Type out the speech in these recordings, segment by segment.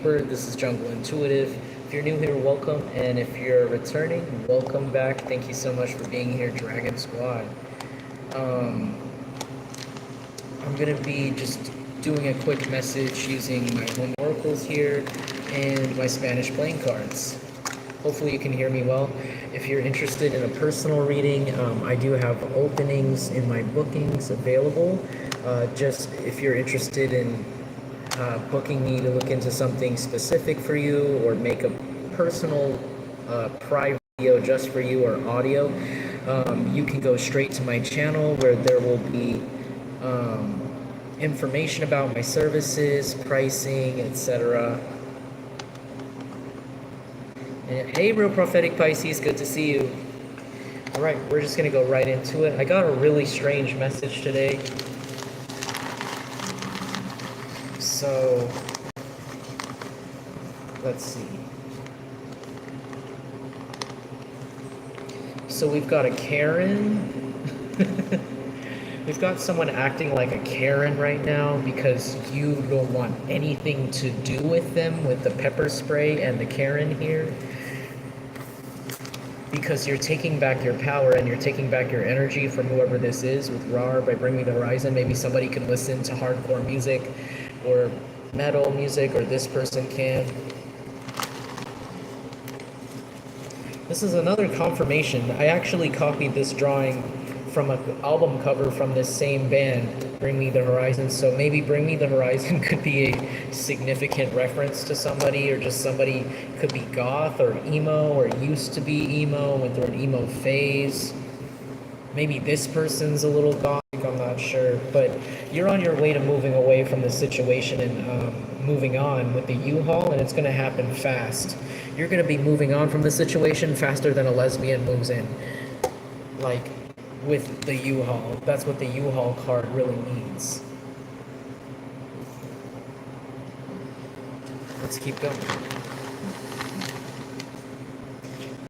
deeper. This is Jungle Intuitive. If you're new here, welcome, and if you're returning, welcome back. Thank you so much for being here, Dragon Squad. I'm gonna be just doing a quick message using my home oracles here and my Spanish playing cards. Hopefully you can hear me well. If you're interested in a personal reading, I do have openings in my bookings available. Just if you're interested in booking me to look into something specific for you or make a personal private video just for you or audio, you can go straight to my channel where there will be information about my services, pricing, etc. And hey, Real Prophetic Pisces, good to see you. All right, we're just gonna go right into it. I got a really strange message today. So, let's see. So we've got a Karen. We've got someone acting like a Karen right now because you don't want anything to do with them with the pepper spray and the Karen here. Because you're taking back your power and you're taking back your energy from whoever this is with RAR by Bring Me the Horizon. Maybe somebody can listen to hardcore music or metal music, or this person can. This is another confirmation. I actually copied this drawing from an album cover from this same band, Bring Me the Horizon. So maybe Bring Me the Horizon could be a significant reference to somebody, or just somebody could be goth or emo or used to be emo, went through an emo phase. Maybe this person's a little gothic, I'm not sure, but you're on your way to moving away from the situation and moving on with the U-Haul, and it's going to happen fast. You're going to be moving on from the situation faster than a lesbian moves in. Like, with the U-Haul. That's what the U-Haul card really means. Let's keep going.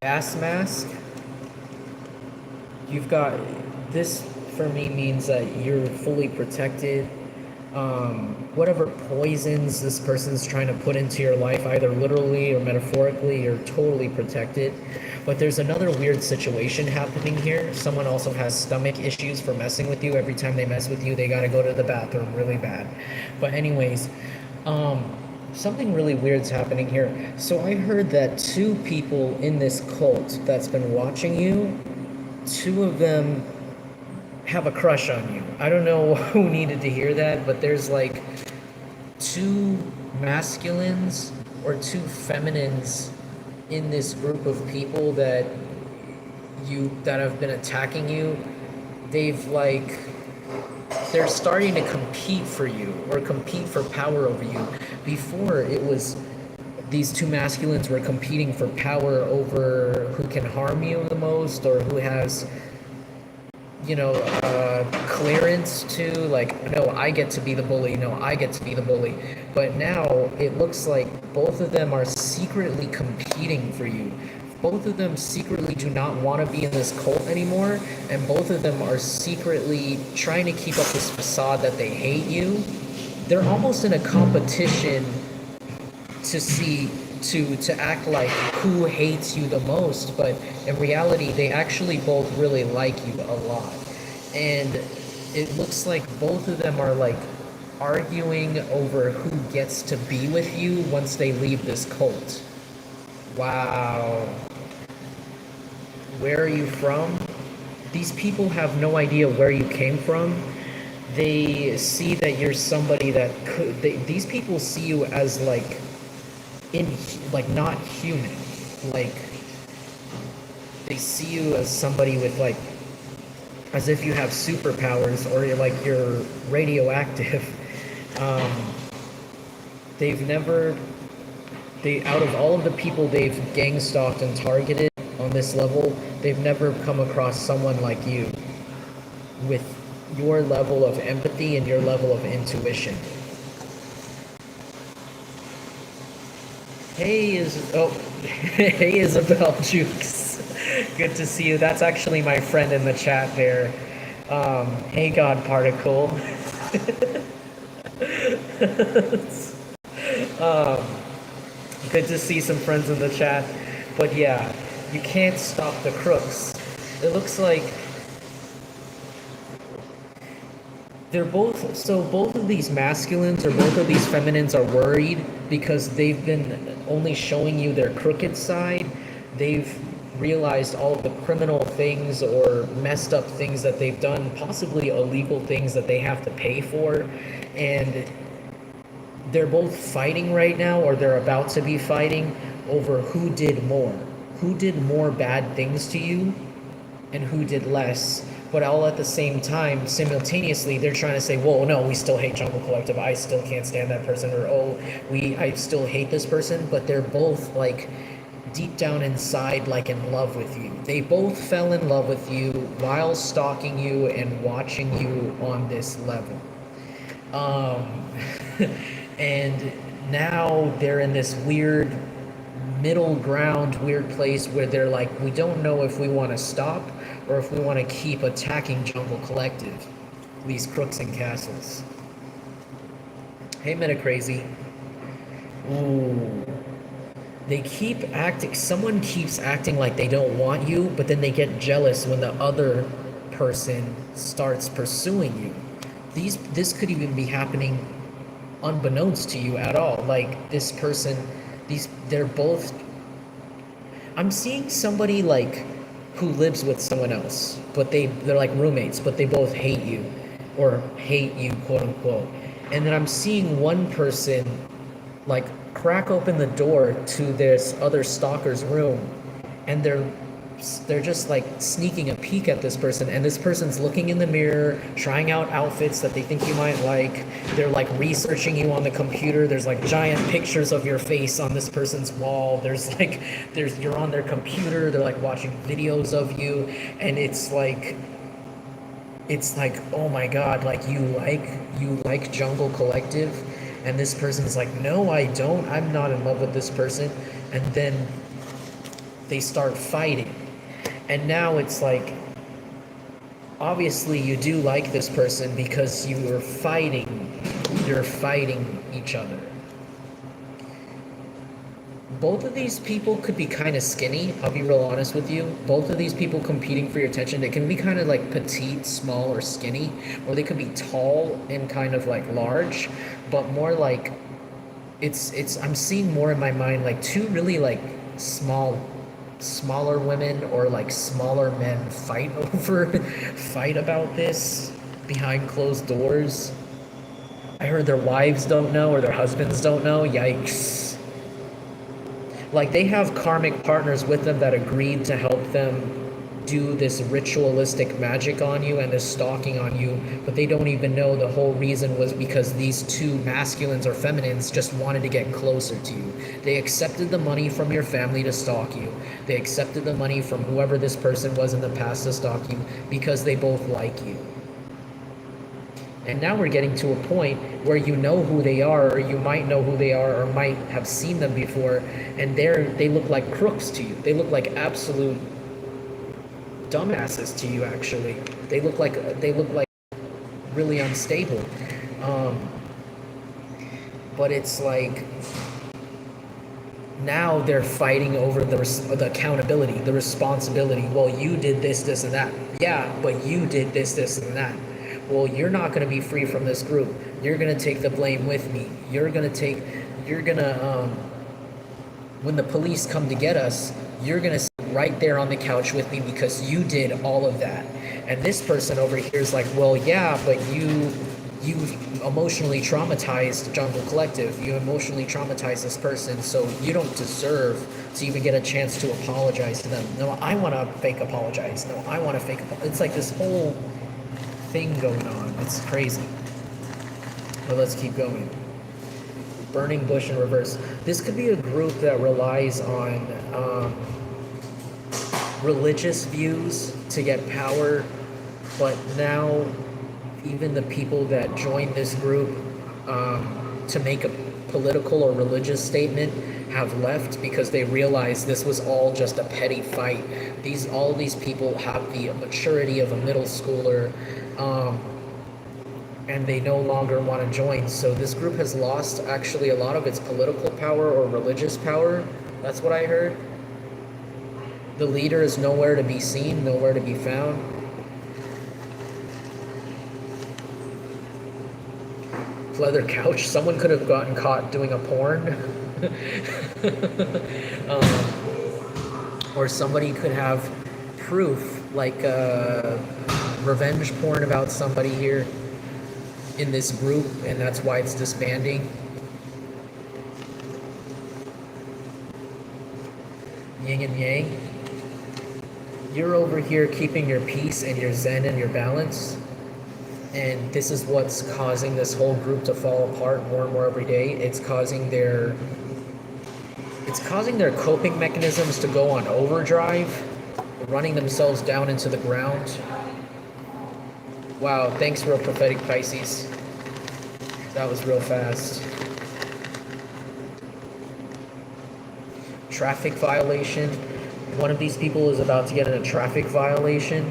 Gas mask. You've got, this for me means that you're fully protected. Whatever poisons this person's trying to put into your life, either literally or metaphorically, you're totally protected. But there's another weird situation happening here. Someone also has stomach issues for messing with you. Every time they mess with you, they gotta go to the bathroom really bad. But anyways, something really weird's happening here. So I heard that 2 people in this cult that's been watching you, 2 of them have a crush on you. I don't know who needed to hear that, but there's like 2 masculines or 2 feminines in this group of people that have been attacking you. They're starting to compete for you or compete for power over you. Before, it was these 2 masculines were competing for power over who can harm you the most, or who has, clearance to, like, no, I get to be the bully, no, I get to be the bully. But now it looks like both of them are secretly competing for you. Both of them secretly do not want to be in this cult anymore, and both of them are secretly trying to keep up this facade that they hate you. They're almost in a competition to act like who hates you the most, but in reality they actually both really like you a lot. And it looks like both of them are like arguing over who gets to be with you once they leave this cult. Wow. Where are you from? These people have no idea where you came from. They see that you're somebody that could, these people see you as like not human. Like, they see you as somebody with like, as if you have superpowers, or you're radioactive. Out of all of the people they've gang stalked and targeted on this level, they've never come across someone like you with your level of empathy and your level of intuition. Hey, hey Isabel Jukes. Good to see you. That's actually my friend in the chat there. Hey God Particle. Good to see some friends in the chat. But yeah, you can't stop the crooks. It looks like they're both, so both of these masculines or both of these feminines are worried because they've been only showing you their crooked side. They've realized all of the criminal things or messed up things that they've done, possibly illegal things that they have to pay for. And they're both fighting right now, or they're about to be fighting over who did more. Who did more bad things to you and who did less. But all at the same time, simultaneously, they're trying to say, whoa, no, we still hate Jungle Collective. I still can't stand that person. Or, oh, I still hate this person. But they're both, like, deep down inside, like, in love with you. They both fell in love with you while stalking you and watching you on this level. And now they're in this weird middle ground, weird place where they're like, we don't know if we want to stop or if we want to keep attacking Jungle Collective, these crooks and castles. Hey, Metacrazy. Ooh. They keep acting, someone keeps acting like they don't want you, but then they get jealous when the other person starts pursuing you. This could even be happening unbeknownst to you at all. Like, this person, they're both, I'm seeing somebody like who lives with someone else, but they're like roommates, but they both hate you, or hate you, quote unquote. And then I'm seeing one person like crack open the door to this other stalker's room, and they're just like sneaking a peek at this person, and this person's looking in the mirror, trying out outfits that they think you might like. They're like researching you on the computer. There's like giant pictures of your face on this person's wall. You're on their computer. They're like watching videos of you, and it's like, oh my god, like you like Jungle Collective. And this person's like, no, I don't. I'm not in love with this person. And then they start fighting. And now it's like, obviously you do like this person because you're fighting each other. Both of these people could be kind of skinny, I'll be real honest with you. Both of these people competing for your attention, they can be kind of like petite, small, or skinny, or they could be tall and kind of like large, but more like, I'm seeing more in my mind like two really like smaller women or like smaller men fight about this behind closed doors. I heard their wives don't know or their husbands don't know. Yikes. Like, they have karmic partners with them that agreed to help them do this ritualistic magic on you and this stalking on you, but they don't even know the whole reason was because these two masculines or feminines just wanted to get closer to you. They accepted the money from your family to stalk you. They accepted the money from whoever this person was in the past to stalk you because they both like you. And now we're getting to a point where you know who they are, or you might know who they are, or might have seen them before, and they look like crooks to you. They look like absolute dumbasses to you, actually. They look like really unstable. But it's like, now they're fighting over the accountability, the responsibility. Well, you did this, this, and that. Yeah, but you did this, this, and that. Well, you're not going to be free from this group. You're going to take the blame with me. When the police come to get us, you're going to sit right there on the couch with me because you did all of that. And this person over here is like, well, yeah, but you emotionally traumatized Jungle Collective. You emotionally traumatized this person, so you don't deserve to even get a chance to apologize to them. No, I want to fake apologize. No, I want to fake apologize. It's like this whole thing going on. It's crazy. But let's keep going. Burning bush in reverse. This could be a group that relies on religious views to get power, but now even the people that join this group to make a political or religious statement have left because they realize this was all just a petty fight. All these people have the maturity of a middle schooler, and they no longer want to join. So this group has lost actually a lot of its political power or religious power. That's what I heard. The leader is nowhere to be seen, nowhere to be found. Leather couch. Someone could have gotten caught doing a porn. Or somebody could have proof, like revenge porn about somebody here in this group, and that's why it's disbanding. Yin and yang. You're over here keeping your peace and your zen and your balance, and this is what's causing this whole group to fall apart more and more every day. It's causing their coping mechanisms to go on overdrive, running themselves down into the ground. Wow, thanks, real prophetic Pisces. That was real fast. Traffic violation. One of these people is about to get in a traffic violation,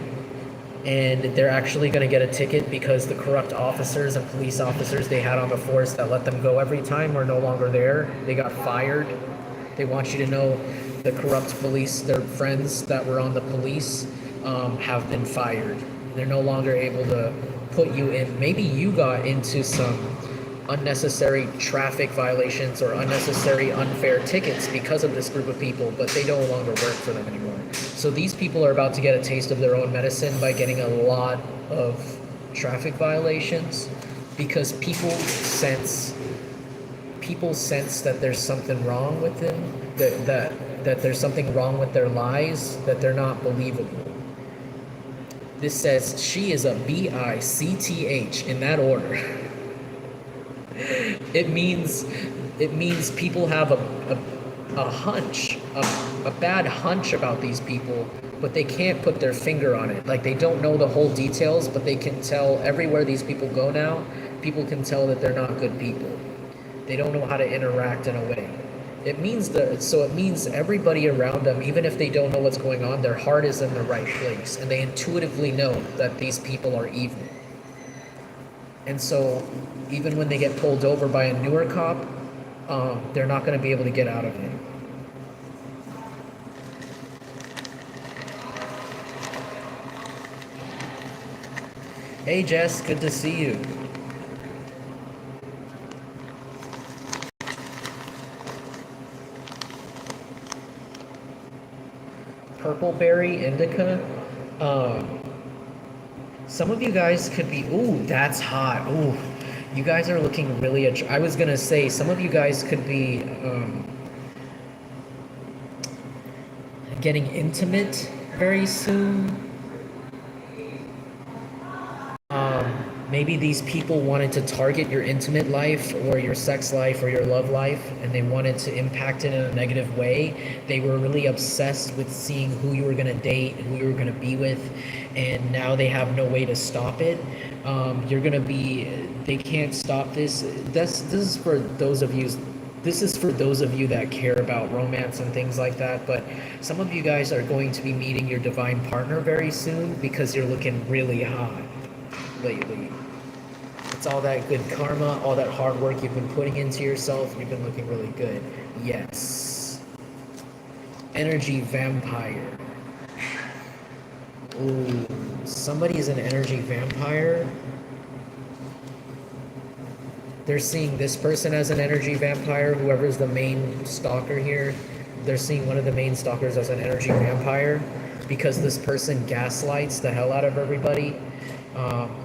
and they're actually going to get a ticket because the corrupt officers and police officers they had on the force that let them go every time are no longer there. They got fired. They want you to know the corrupt police, their friends that were on the police, have been fired. They're no longer able to put you in. Maybe you got into some unnecessary traffic violations or unnecessary unfair tickets because of this group of people, but they no longer work for them anymore. So these people are about to get a taste of their own medicine by getting a lot of traffic violations, because people sense that there's something wrong with them, that there's something wrong with their lies, that they're not believable. This says she is a B-I-C-T-H in that order. It means people have a hunch, a bad hunch about these people, but they can't put their finger on it. Like, they don't know the whole details, but they can tell everywhere these people go now, people can tell that they're not good people. They don't know how to interact in a way. It means everybody around them, even if they don't know what's going on, their heart is in the right place, and they intuitively know that these people are evil. And so even when they get pulled over by a newer cop, they're not going to be able to get out of it. Hey Jess, good to see you. Purpleberry indica. Some of you guys could be, ooh, that's hot. Ooh, you guys are looking really, I was gonna say, some of you guys could be getting intimate very soon. Maybe these people wanted to target your intimate life or your sex life or your love life, and they wanted to impact it in a negative way. They were really obsessed with seeing who you were going to date, who you were going to be with, and now they have no way to stop it. They can't stop this. This is for those of you. This is for those of you that care about romance and things like that, but some of you guys are going to be meeting your divine partner very soon because you're looking really hot lately. It's all that good karma, all that hard work you've been putting into yourself. You've been looking really good. Yes. Energy vampire. Ooh, somebody is an energy vampire. They're seeing this person as an energy vampire. Whoever's the main stalker here, they're seeing one of the main stalkers as an energy vampire because this person gaslights the hell out of everybody.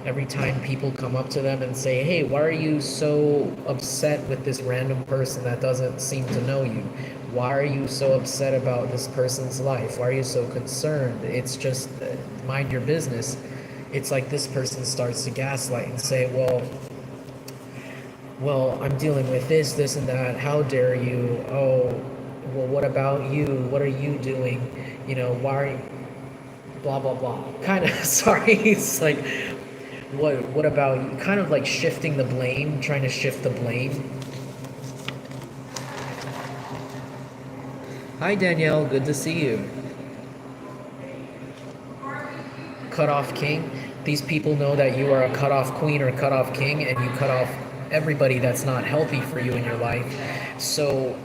Every time people come up to them and say, hey, why are you so upset with this random person that doesn't seem to know you? Why are you so upset about this person's life? Why are you so concerned? It's just mind your business. It's like this person starts to gaslight and say, well, I'm dealing with this and that. How dare you? Oh, well, what about you? What are you doing? You know, why are you... blah blah blah, kind of. Sorry, it's like, what about you? Kind of like shifting the blame, trying to shift the blame. Hi Danielle, good to see you. Cut off king. These people know that you are a cut-off queen or a cut-off king, and you cut off everybody that's not healthy for you in your life. So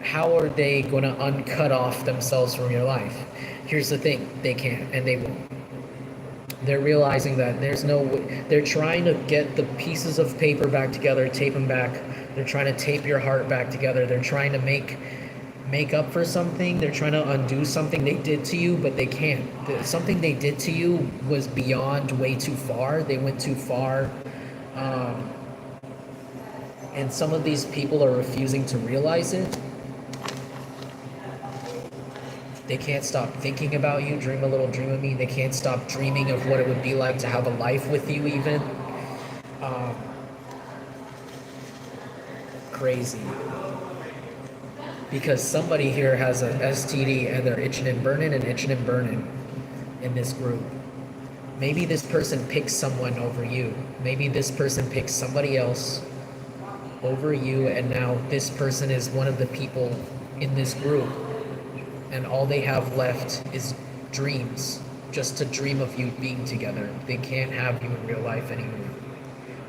how are they going to uncut off themselves from your life? Here's the thing, they can't, and they won't. They're realizing that there's no way. They're trying to get the pieces of paper back together, tape them back. They're trying to tape your heart back together. They're trying to make up for something. They're trying to undo something they did to you, but they can't. Something they did to you was beyond way too far. They went too far. And some of these people are refusing to realize it. They can't stop thinking about you. Dream a little dream of me. They can't stop dreaming of what it would be like to have a life with you even. Crazy. Because somebody here has an STD and they're itching and burning in this group. Maybe this person picks someone over you. Maybe this person picks somebody else over you, and now this person is one of the people in this group, and all they have left is dreams, just to dream of you being together. They can't have you in real life anymore.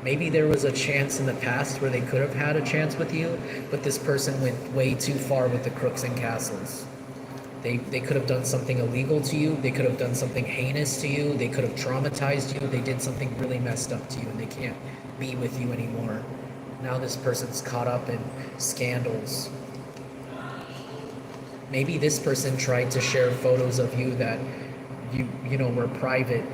Maybe there was a chance in the past where they could have had a chance with you, but this person went way too far with the crooks and castles. They could have done something illegal to you. They could have done something heinous to you. They could have traumatized you. They did something really messed up to you, and they can't be with you anymore. Now this person's caught up in scandals. Maybe this person tried to share photos of you that you know were private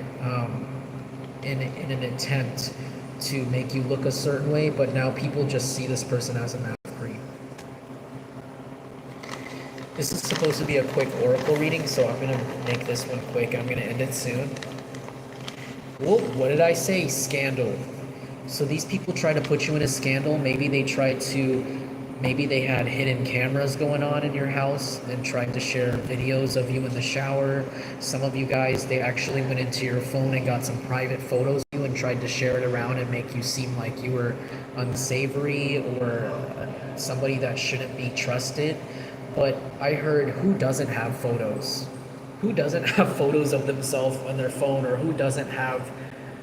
in an attempt to make you look a certain way, but now people just see this person as a massive creep. This is supposed to be a quick oracle reading, so I'm going to make this one quick. I'm going to end it soon. Whoa, what did I say? Scandal. So these people try to put you in a scandal. Maybe they had hidden cameras going on in your house and tried to share videos of you in the shower. Some of you guys, they actually went into your phone and got some private photos of you and tried to share it around and make you seem like you were unsavory or somebody that shouldn't be trusted. But I heard, who doesn't have photos? Who doesn't have photos of themselves on their phone, or who doesn't have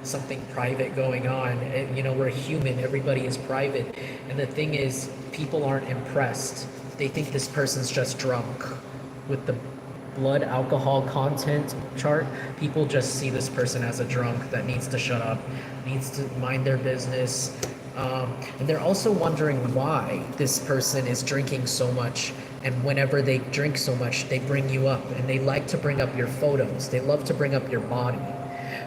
something private going on? And, you know, we're human, everybody is private. And the thing is, people aren't impressed. They think this person's just drunk. With the blood alcohol content chart, people just see this person as a drunk that needs to shut up, needs to mind their business. And they're also wondering why this person is drinking so much, and whenever they drink so much, they bring you up, and they like to bring up your photos. They love to bring up your body.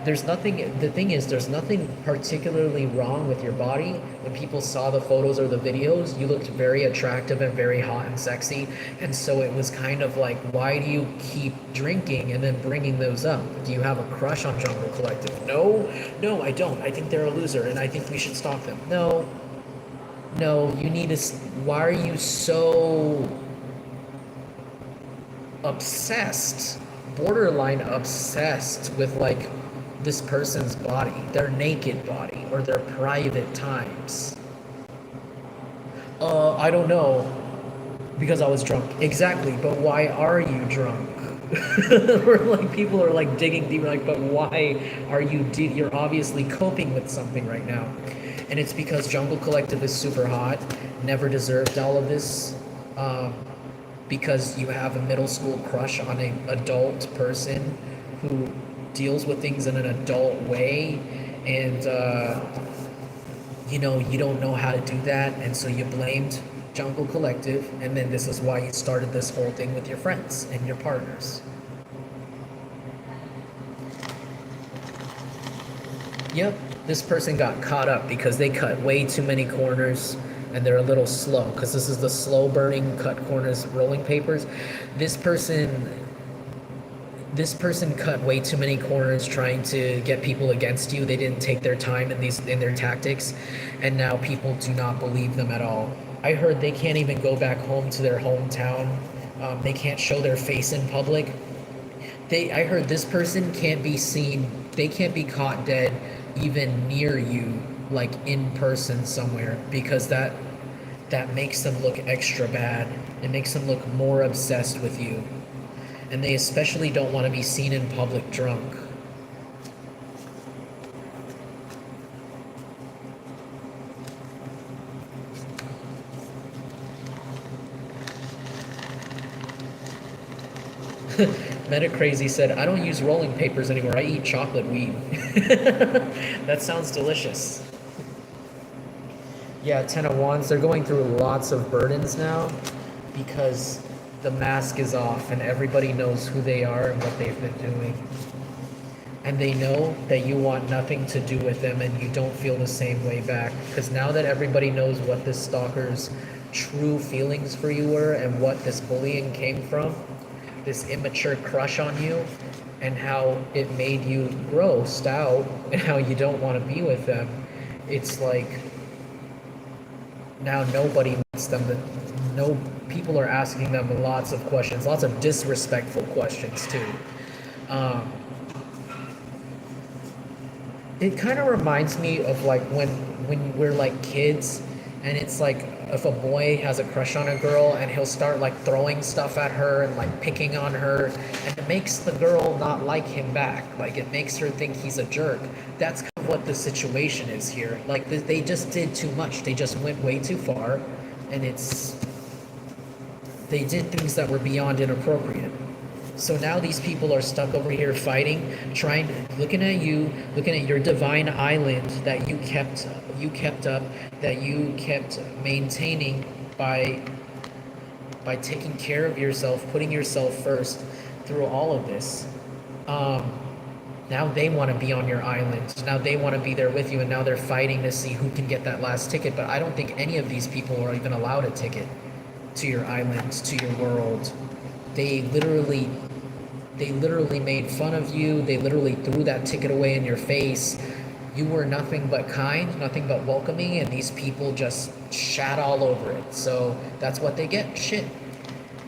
The thing is, there's nothing particularly wrong with your body. When people saw the photos or the videos, you looked very attractive and very hot and sexy, and so it was kind of like, why do you keep drinking and then bringing those up? Do you have a crush on Jungle Collective? No, I don't. I think they're a loser, and I think we should stalk them. No, you need to. Why are you so obsessed, borderline obsessed with, like, this person's body, their naked body, or their private times? I don't know, because I was drunk. Exactly, but why are you drunk? Or like, people are like digging deeper, like, but why are you you're obviously coping with something right now. And it's because Jungle Collective is super hot, never deserved all of this, because you have a middle school crush on an adult person who deals with things in an adult way, and you know, you don't know how to do that, and so you blamed Jungle Collective, and then this is why you started this whole thing with your friends and your partners. Yep, this person got caught up because they cut way too many corners, and they're a little slow, because this is the slow burning cut corners rolling papers. This person cut way too many corners trying to get people against you. They didn't take their time in their tactics, and now people do not believe them at all. I heard they can't even go back home to their hometown. They can't show their face in public. I heard this person can't be seen. They can't be caught dead even near you, like in person somewhere, because that makes them look extra bad. It makes them look more obsessed with you. And they especially don't want to be seen in public drunk. Meta Crazy said, I don't use rolling papers anymore. I eat chocolate weed. That sounds delicious. Yeah, Ten of Wands, they're going through lots of burdens now because the mask is off and everybody knows who they are and what they've been doing. And they know that you want nothing to do with them and you don't feel the same way back. Because now that everybody knows what this stalker's true feelings for you were and what this bullying came from, this immature crush on you, and how it made you grossed out and how you don't want to be with them, it's like now nobody wants them to. No, people are asking them lots of questions, lots of disrespectful questions too. It kind of reminds me of like when we're like kids, and it's like if a boy has a crush on a girl and he'll start like throwing stuff at her and like picking on her, and it makes the girl not like him back. Like it makes her think he's a jerk. That's kind of what the situation is here. Like they just did too much. They just went way too far, and they did things that were beyond inappropriate. So now these people are stuck over here fighting, looking at your divine island that you kept up, that you kept maintaining by taking care of yourself, putting yourself first through all of this. Now they want to be on your island. Now they want to be there with you, and now they're fighting to see who can get that last ticket. But I don't think any of these people are even allowed a ticket to your island, to your world. They literally made fun of you. They literally threw that ticket away in your face. You were nothing but kind, nothing but welcoming, and these people just shat all over it. So that's what they get, shit.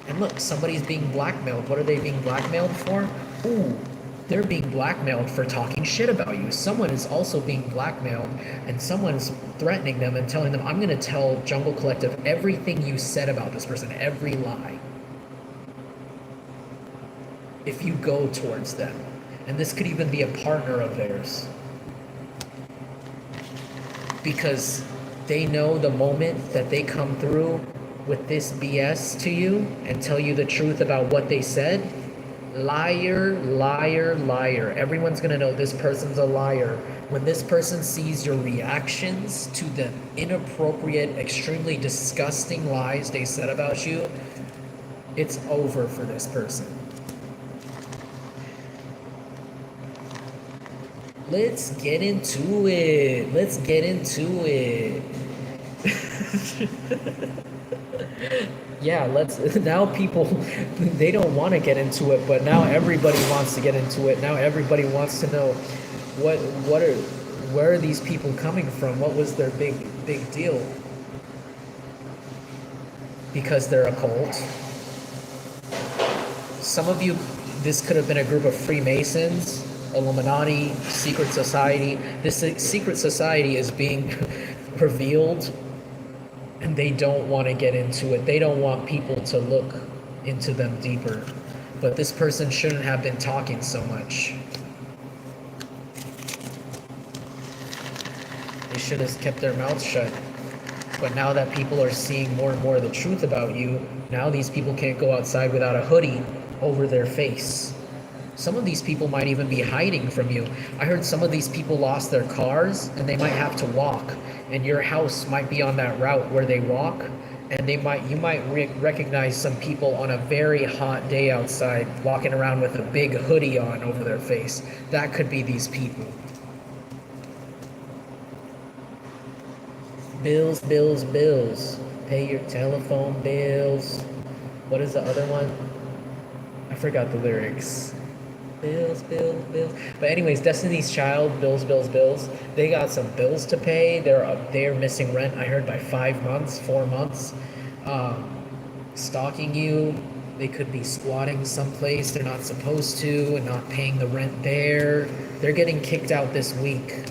And look, somebody's being blackmailed. What are they being blackmailed for? Ooh, they're being blackmailed for talking shit about you. Someone is also being blackmailed, and someone's threatening them and telling them, I'm going to tell Jungle Collective everything you said about this person, every lie, if you go towards them. And this could even be a partner of theirs, because they know the moment that they come through with this BS to you and tell you the truth about what they said, liar, liar, liar. Everyone's gonna know this person's a liar. When this person sees your reactions to the inappropriate, extremely disgusting lies they said about you, it's over for this person. Let's get into it. Let's get into it. Yeah, now people, they don't want to get into it, but now everybody wants to get into it. Now everybody wants to know where are these people coming from? What was their big deal? Because they're a cult. Some of you, this could have been a group of Freemasons, Illuminati, secret society. This secret society is being revealed, and they don't want to get into it. They don't want people to look into them deeper. But this person shouldn't have been talking so much. They should have kept their mouths shut. But now that people are seeing more and more of the truth about you, now these people can't go outside without a hoodie over their face. Some of these people might even be hiding from you. I heard some of these people lost their cars and they might have to walk, and your house might be on that route where they walk, and you might recognize some people on a very hot day outside walking around with a big hoodie on over their face. That could be these people. Bills, bills, bills. Pay your telephone bills. What is the other one? I forgot the lyrics. Bills, bills, bills. But anyways, Destiny's Child, bills, bills, bills. They got some bills to pay. They're missing rent, I heard, by 5 months, 4 months. Stalking you. They could be squatting someplace they're not supposed to and not paying the rent there. They're getting kicked out this week.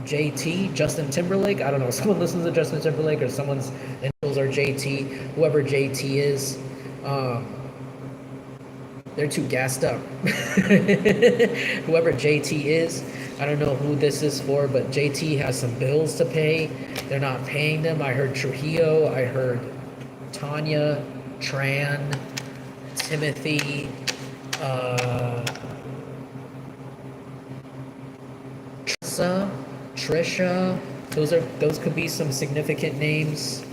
JT, Justin Timberlake, I don't know, someone listens to Justin Timberlake, or someone's initials are JT, whoever JT is, they're too gassed up. Whoever JT is, I don't know who this is for, but JT has some bills to pay. They're not paying them. I heard Trujillo, I heard Tanya, Tran, Timothy, Uh, Trissa, Trisha, those could be some significant names.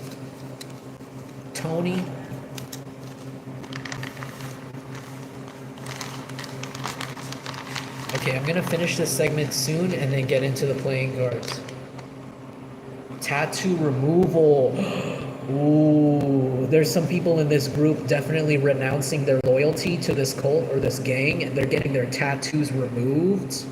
Tony. Okay, I'm gonna finish this segment soon and then get into the playing cards. Tattoo removal. Ooh, there's some people in this group definitely renouncing their loyalty to this cult or this gang, and they're getting their tattoos removed.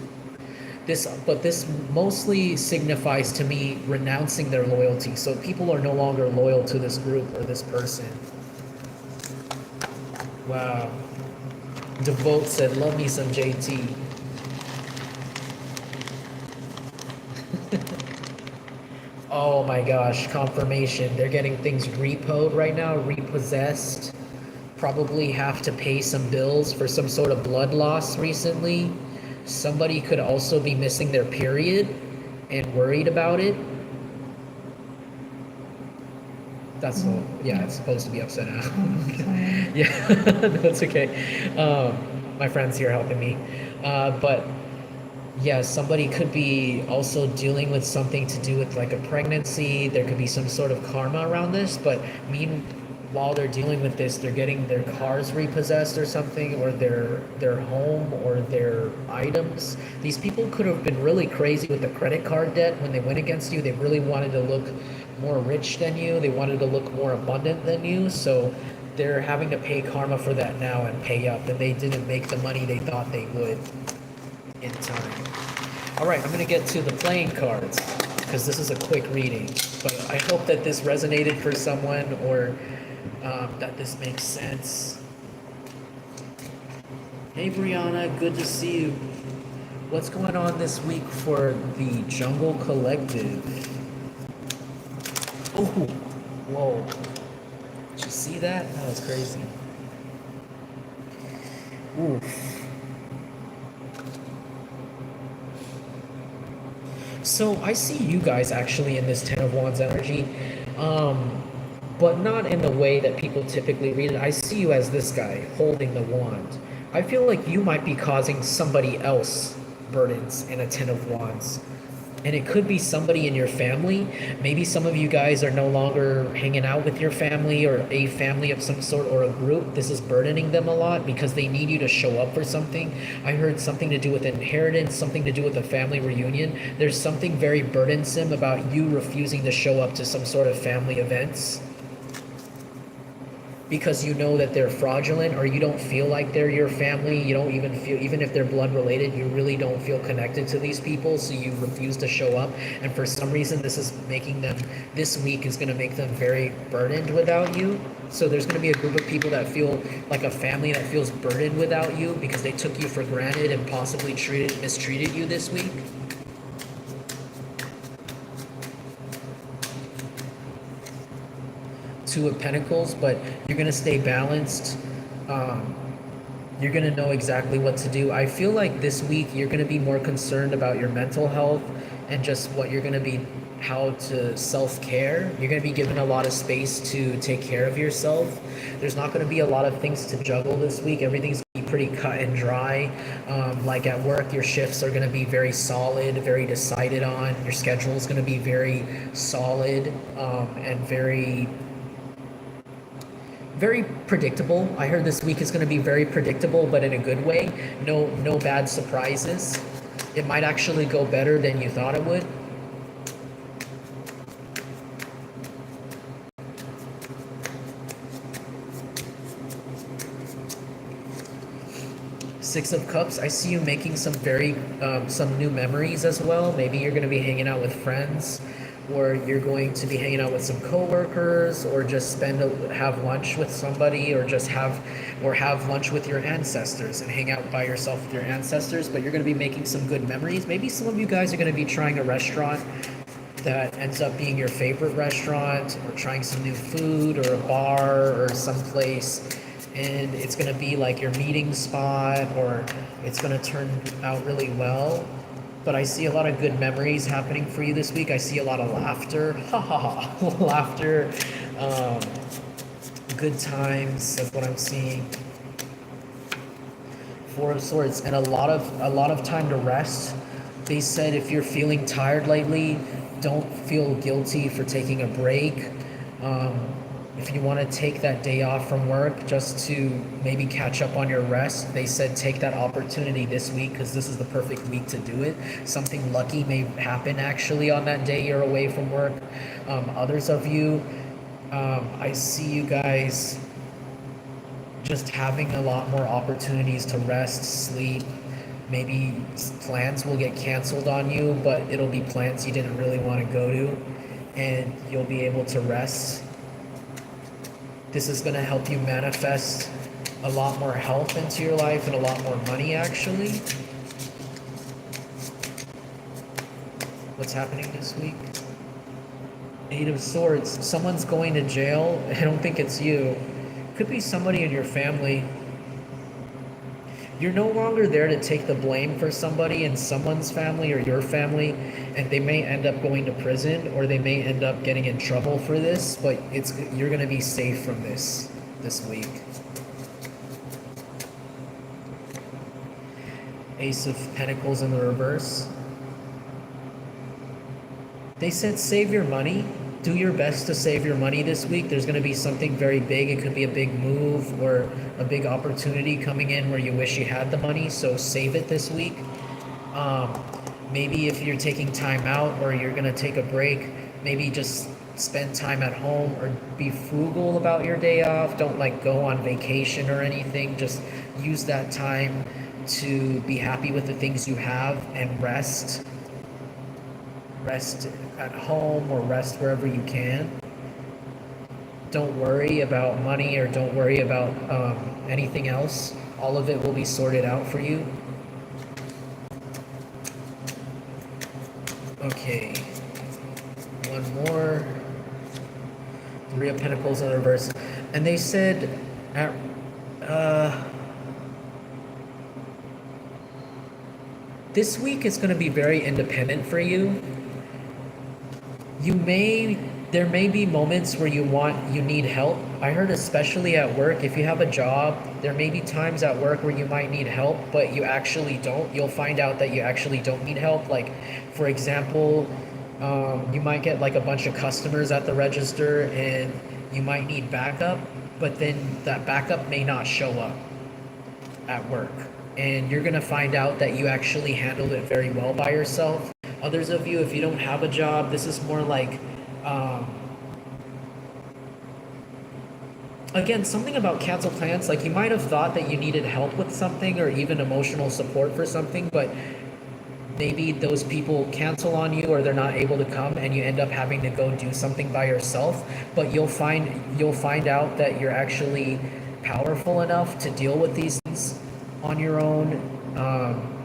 But this mostly signifies to me renouncing their loyalty. So people are no longer loyal to this group or this person. Wow. Devote said, love me some JT. Oh my gosh, confirmation. They're getting things repoed right now, repossessed. Probably have to pay some bills for some sort of blood loss recently. Somebody could also be missing their period and worried about it. That's yeah, it's supposed to be upside down. Yeah, no, it's okay. My friend's here helping me. But yeah, somebody could be also dealing with something to do with like a pregnancy. There could be some sort of karma around this, but while they're dealing with this, they're getting their cars repossessed or something, or their home or their items. These people could have been really crazy with the credit card debt when they went against you. They really wanted to look more rich than you. They wanted to look more abundant than you. So they're having to pay karma for that now and pay up, and they didn't make the money they thought they would in time. All right, I'm going to get to the playing cards because this is a quick reading, but I hope that this resonated for someone, or that this makes sense. Hey Brianna, good to see you. What's going on this week for the Jungle Collective? Oh, whoa. Did you see that? That was crazy. Oof. So I see you guys actually in this Ten of Wands energy, but not in the way that people typically read it. I see you as this guy holding the wand. I feel like you might be causing somebody else burdens in a Ten of Wands. And it could be somebody in your family. Maybe some of you guys are no longer hanging out with your family or a family of some sort or a group. This is burdening them a lot because they need you to show up for something. I heard something to do with inheritance, something to do with a family reunion. There's something very burdensome about you refusing to show up to some sort of family events because you know that they're fraudulent, or you don't feel like they're your family. You don't even feel, even if they're blood related, you really don't feel connected to these people, so you refuse to show up. And for some reason, this is making them, this week is going to make them very burdened without you. So there's going to be a group of people that feel like a family that feels burdened without you because they took you for granted and possibly mistreated you this week. Two of Pentacles, but you're going to stay balanced. You're going to know exactly what to do. I feel like this week you're going to be more concerned about your mental health and just what you're going to be, how to self-care. You're going to be given a lot of space to take care of yourself. There's not going to be a lot of things to juggle this week. Everything's going to be pretty cut and dry. Like at work, your shifts are going to be very solid, very decided on. Your schedule is going to be very solid and very predictable. I heard this week is going to be very predictable, but in a good way. No bad surprises. It might actually go better than you thought it would. Six of Cups, I see you making some some new memories as well. Maybe you're going to be hanging out with friends, or you're going to be hanging out with some coworkers, or just have lunch with somebody, or just have lunch with your ancestors and hang out by yourself with your ancestors. But you're going to be making some good memories. Maybe some of you guys are going to be trying a restaurant that ends up being your favorite restaurant, or trying some new food, or a bar, or someplace, and it's going to be like your meeting spot, or it's going to turn out really well. But I see a lot of good memories happening for you this week. I see a lot of laughter, laughter, good times. That's what I'm seeing. Four of Swords, and a lot of time to rest. They said if you're feeling tired lately, don't feel guilty for taking a break. If you want to take that day off from work just to maybe catch up on your rest, they said take that opportunity this week because this is the perfect week to do it. Something lucky may happen actually on that day you're away from work. Others of you, I see you guys just having a lot more opportunities to rest, sleep. Maybe plans will get canceled on you, but it'll be plans you didn't really want to go to, and you'll be able to rest. This is going to help you manifest a lot more health into your life and a lot more money, actually. What's happening this week? Eight of Swords. Someone's going to jail. I don't think it's you. Could be somebody in your family. You're no longer there to take the blame for somebody in someone's family or your family, and they may end up going to prison or they may end up getting in trouble for this, but you're going to be safe from this week. Ace of Pentacles in the reverse. They said save your money. Do your best to save your money this week. There's going to be something very big. It could be a big move or a big opportunity coming in where you wish you had the money, so save it this week. Maybe if you're taking time out or you're going to take a break, maybe just spend time at home or be frugal about your day off. Don't go on vacation or anything. Just use that time to be happy with the things you have and rest. Rest at home or rest wherever you can. Don't worry about money or don't worry about anything else. All of it will be sorted out for you. Okay. One more. Three of Pentacles in the reverse. And they said this week is going to be very independent for you. There may be moments where you need help. I heard especially at work, if you have a job, there may be times at work where you might need help, but you actually don't. You'll find out that you actually don't need help. Like, for example, you might get a bunch of customers at the register and you might need backup, but then that backup may not show up at work. And you're gonna find out that you actually handled it very well by yourself. Others of you, if you don't have a job, this is more again, something about cancel plans. You might have thought that you needed help with something or even emotional support for something, but maybe those people cancel on you or they're not able to come and you end up having to go do something by yourself. But you'll find out that you're actually powerful enough to deal with these things on your own.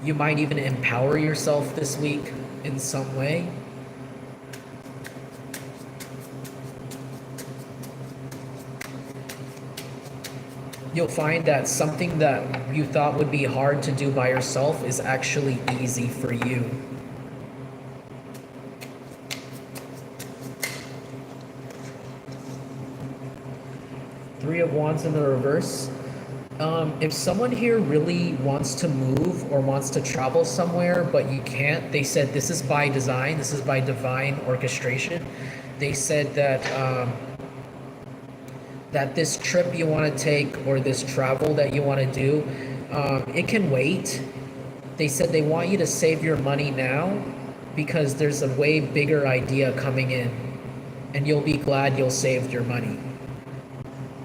You might even empower yourself this week in some way. You'll find that something that you thought would be hard to do by yourself is actually easy for you. Three of Wands in the reverse. If someone here really wants to move or wants to travel somewhere, but you can't, they said this is by design, this is by divine orchestration. They said that this trip you want to take or this travel that you want to do, it can wait. They said they want you to save your money now because there's a way bigger idea coming in and you'll be glad you'll saved your money.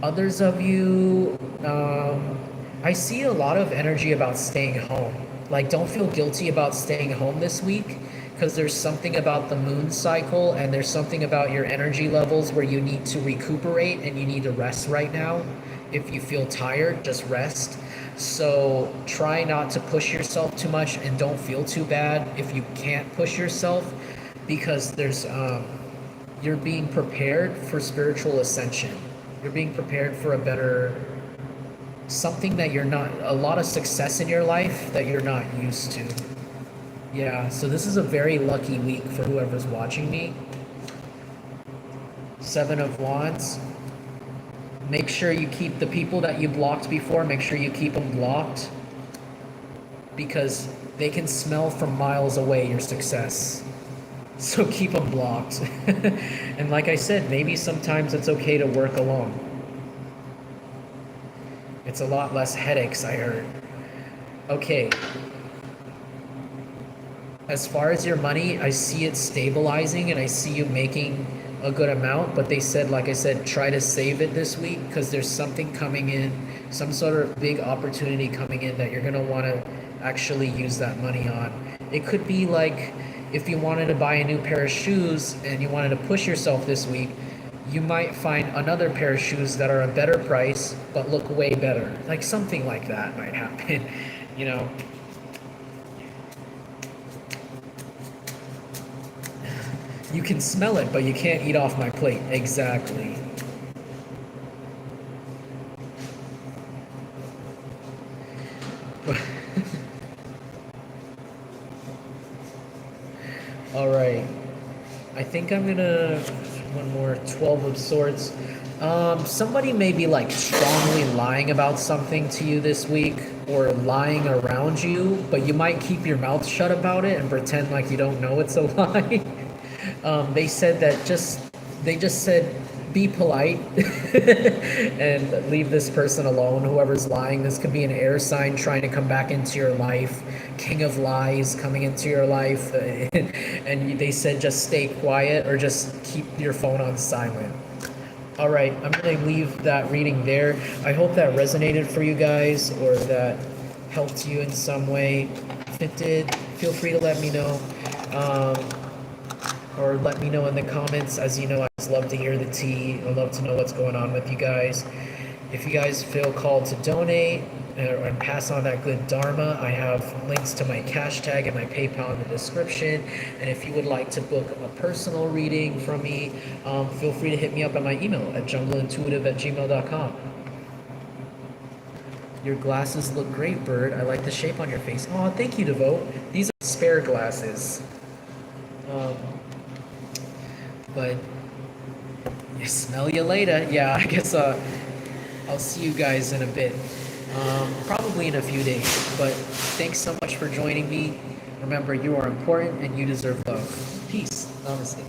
Others of you, I see a lot of energy about staying home. Don't feel guilty about staying home this week because there's something about the moon cycle and there's something about your energy levels where you need to recuperate and you need to rest right now. If you feel tired, just rest. So try not to push yourself too much and don't feel too bad if you can't push yourself because you're being prepared for spiritual ascension. You're being prepared for something a lot of success in your life that you're not used to. Yeah, so this is a very lucky week for whoever's watching me. Seven of Wands. Make sure you keep the people that you blocked before, make sure you keep them blocked, because they can smell from miles away your success. So keep them blocked. And like I said, maybe sometimes it's okay to work alone. It's a lot less headaches, I heard. Okay. As far as your money, I see it stabilizing and I see you making a good amount, but they said, like I said, try to save it this week because there's something coming in, some sort of big opportunity coming in that you're going to want to actually use that money on. It could be like if you wanted to buy a new pair of shoes and you wanted to push yourself this week, you might find another pair of shoes that are a better price but look way better. Like something like that might happen, you know. You can smell it, but you can't eat off my plate. Exactly. All right. I think I'm gonna one more 12 of swords. Somebody may be like strongly lying about something to you this week or lying around you, but you might keep your mouth shut about it and pretend like you don't know it's a lie. They said that they just said be polite and leave this person alone, whoever's lying. This could be an air sign trying to come back into your life, king of lies coming into your life. And they said just stay quiet or just keep your phone on silent. All right, I'm going to leave that reading there. I hope that resonated for you guys or that helped you in some way. If it did, feel free to let me know. Or let me know in the comments. As you know, I just love to hear the tea. I love to know what's going on with you guys. If you guys feel called to donate and pass on that good dharma, I have links to my cash tag and my PayPal in the description. And if you would like to book a personal reading from me, feel free to hit me up at my email at jungleintuitive@gmail.com. Your glasses look great, Bird. I like the shape on your face. Oh, thank you, Devote. These are spare glasses. But smell you later. Yeah, I guess I'll see you guys in a bit. Probably in a few days. But thanks so much for joining me. Remember, you are important and you deserve love. Peace. Namaste.